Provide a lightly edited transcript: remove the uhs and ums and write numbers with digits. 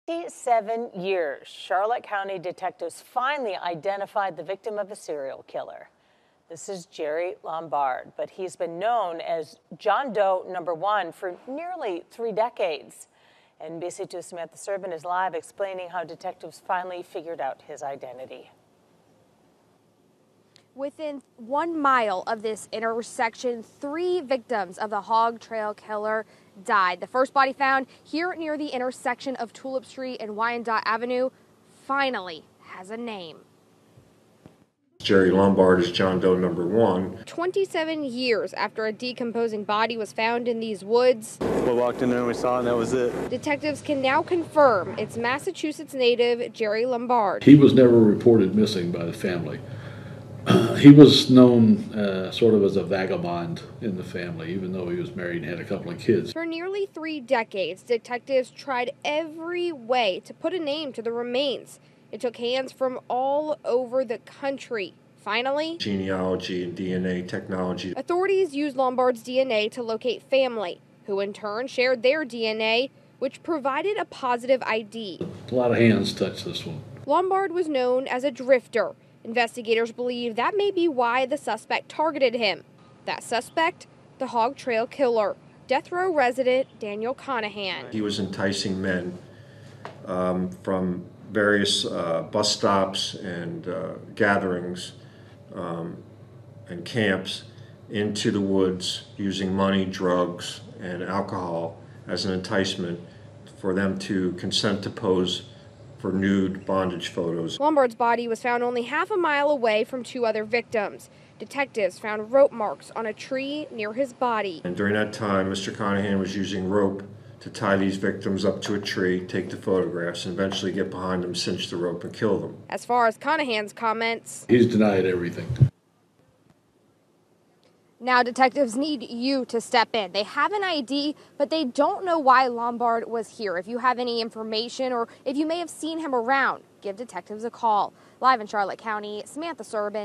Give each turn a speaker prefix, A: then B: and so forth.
A: 7 years, Charlotte County detectives finally identified the victim of a serial killer. This is Jerry Lombard, but he's been known as John Doe #1 for nearly 3 decades. NBC2's Samantha Serban is live explaining how detectives finally figured out his identity.
B: Within 1 mile of this intersection, 3 victims of the Hog Trail Killer died. The first body found here near the intersection of Tulip Street and Wyandotte Avenue finally has a name.
C: Jerry Lombard is John Doe #1.
B: 27 years after a decomposing body was found in these woods,
D: we walked in there and we saw it, and that was it.
B: Detectives can now confirm it's Massachusetts native Jerry Lombard.
E: He was never reported missing by the family. He was known sort of as a vagabond in the family, even though he was married and had a couple of kids.
B: For nearly 3 decades, detectives tried every way to put a name to the remains. It took hands from all over the country. Finally,
C: Genealogy and DNA technology.
B: Authorities used Lombard's DNA to locate family, who in turn shared their DNA, which provided a positive ID.
E: A lot of hands touched this one.
B: Lombard was known as a drifter. Investigators believe that may be why the suspect targeted him. That suspect, the Hog Trail Killer, death row resident Daniel Conahan.
C: He was enticing men from various bus stops and gatherings and camps into the woods using money, drugs, and alcohol as an enticement for them to consent to pose for nude bondage photos.
B: Lombard's body was found only half a mile away from 2 other victims. Detectives found rope marks on a tree near his body.
C: And during that time, Mr. Conahan was using rope to tie these victims up to a tree, take the photographs, and eventually get behind them, cinch the rope, and kill them.
B: As far as Conahan's comments,
E: He's denied everything.
B: now detectives need you to step in. They have an ID, but they don't know why Lombard was here. If you have any information or if you may have seen him around, give detectives a call. Live in Charlotte County, Samantha Serban.